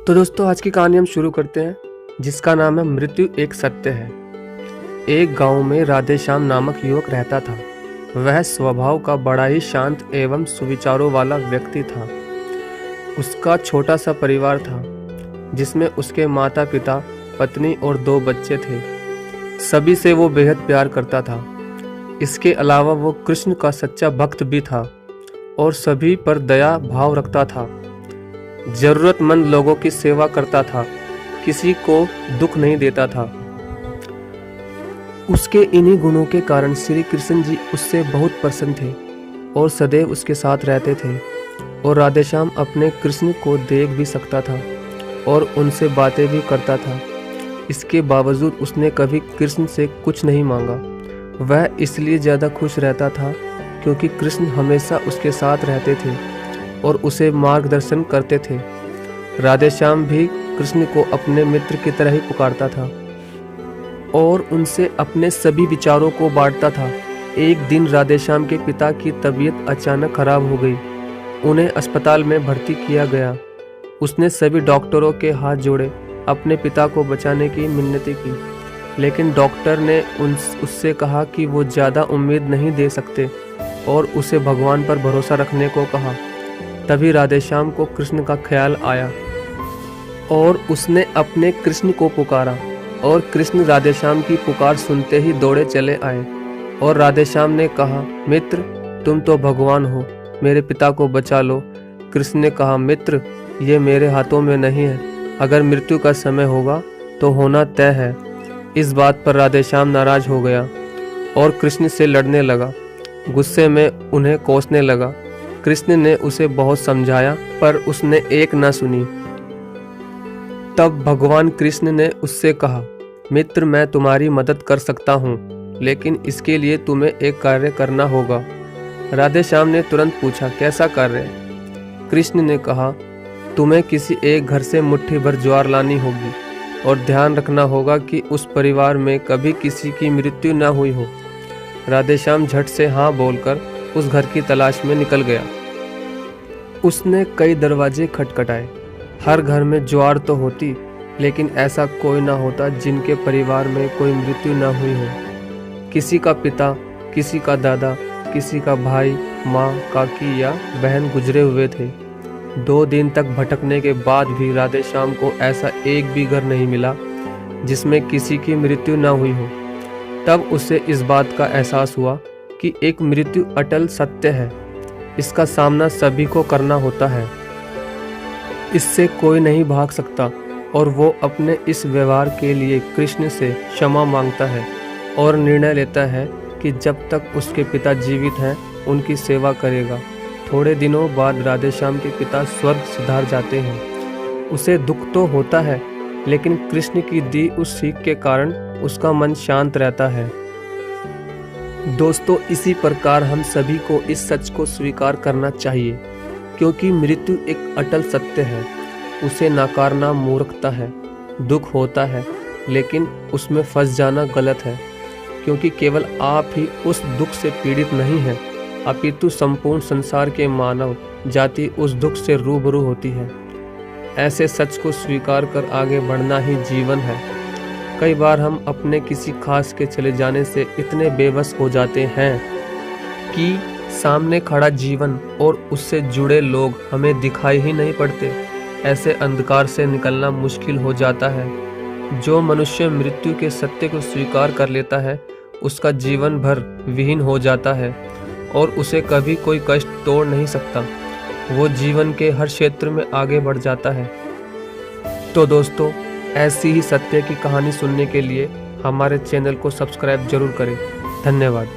तो दोस्तों आज की कहानी हम शुरू करते हैं, जिसका नाम है मृत्यु एक सत्य है। एक गांव में राधेश्याम नामक युवक रहता था। वह स्वभाव का बड़ा ही शांत एवं सुविचारों वाला व्यक्ति था। उसका छोटा सा परिवार था, जिसमें उसके माता पिता, पत्नी और 2 बच्चे थे। सभी से वो बेहद प्यार करता था। इसके अलावा वो कृष्ण का सच्चा भक्त भी था और सभी पर दया भाव रखता था। जरूरतमंद लोगों की सेवा करता था, किसी को दुख नहीं देता था। उसके इन्हीं गुणों के कारण श्री कृष्ण जी उससे बहुत प्रसन्न थे और सदैव उसके साथ रहते थे। और राधेश्याम अपने कृष्ण को देख भी सकता था और उनसे बातें भी करता था। इसके बावजूद उसने कभी कृष्ण से कुछ नहीं मांगा। वह इसलिए ज़्यादा खुश रहता था क्योंकि कृष्ण हमेशा उसके साथ रहते थे और उसे मार्गदर्शन करते थे। राधेश्याम भी कृष्ण को अपने मित्र की तरह ही पुकारता था और उनसे अपने सभी विचारों को बांटता था। एक दिन राधेश्याम के पिता की तबीयत अचानक खराब हो गई। उन्हें अस्पताल में भर्ती किया गया। उसने सभी डॉक्टरों के हाथ जोड़े, अपने पिता को बचाने की मिन्नतें की, लेकिन डॉक्टर ने उससे कहा कि वो ज़्यादा उम्मीद नहीं दे सकते और उसे भगवान पर भरोसा रखने को कहा। तभी राधेश्याम को कृष्ण का ख्याल आया और उसने अपने कृष्ण को पुकारा और कृष्ण राधेश्याम की पुकार सुनते ही दौड़े चले आए। और राधेश्याम ने कहा, मित्र तुम तो भगवान हो, मेरे पिता को बचा लो। कृष्ण ने कहा, मित्र ये मेरे हाथों में नहीं है, अगर मृत्यु का समय होगा तो होना तय है। इस बात पर राधेश्याम नाराज हो गया और कृष्ण से लड़ने लगा। गुस्से में उन्हें कोसने लगा। कृष्ण ने उसे बहुत समझाया पर उसने एक न सुनी। तब भगवान कृष्ण ने उससे कहा, मित्र मैं तुम्हारी मदद कर सकता हूँ, लेकिन इसके लिए तुम्हें एक कार्य करना होगा। राधेश्याम ने तुरंत पूछा, कैसा कार्य? कृष्ण ने कहा, तुम्हें किसी एक घर से मुट्ठी भर ज्वार लानी होगी और ध्यान रखना होगा कि उस परिवार में कभी किसी की मृत्यु न हुई हो। राधेश्याम झट से हाँ बोलकर उस घर की तलाश में निकल गया। उसने कई दरवाजे खटखटाए। हर घर में ज्वार तो होती, लेकिन ऐसा कोई ना होता जिनके परिवार में कोई मृत्यु न हुई हो। किसी का पिता, किसी का दादा, किसी का भाई, माँ, काकी या बहन गुजरे हुए थे। 2 दिन तक भटकने के बाद भी राधेश्याम को ऐसा एक भी घर नहीं मिला जिसमें किसी की मृत्यु न हुई हो। तब उसे इस बात का एहसास हुआ कि एक मृत्यु अटल सत्य है। इसका सामना सभी को करना होता है, इससे कोई नहीं भाग सकता। और वो अपने इस व्यवहार के लिए कृष्ण से क्षमा मांगता है और निर्णय लेता है कि जब तक उसके पिता जीवित हैं उनकी सेवा करेगा। थोड़े दिनों बाद राधेश्याम के पिता स्वर्ग सिधार जाते हैं। उसे दुख तो होता है, लेकिन कृष्ण की दी उस सीख के कारण उसका मन शांत रहता है। दोस्तों इसी प्रकार हम सभी को इस सच को स्वीकार करना चाहिए, क्योंकि मृत्यु एक अटल सत्य है। उसे नकारना मूर्खता है। दुख होता है, लेकिन उसमें फंस जाना गलत है, क्योंकि केवल आप ही उस दुख से पीड़ित नहीं हैं, अपितु संपूर्ण संसार के मानव जाति उस दुख से रूबरू होती है। ऐसे सच को स्वीकार कर आगे बढ़ना ही जीवन है। कई बार हम अपने किसी खास के चले जाने से इतने बेबस हो जाते हैं कि सामने खड़ा जीवन और उससे जुड़े लोग हमें दिखाई ही नहीं पड़ते। ऐसे अंधकार से निकलना मुश्किल हो जाता है। जो मनुष्य मृत्यु के सत्य को स्वीकार कर लेता है, उसका जीवन भर विहीन हो जाता है और उसे कभी कोई कष्ट तोड़ नहीं सकता। वो जीवन के हर क्षेत्र में आगे बढ़ जाता है। तो दोस्तों ऐसी ही सत्य की कहानी सुनने के लिए हमारे चैनल को सब्सक्राइब जरूर करें। धन्यवाद।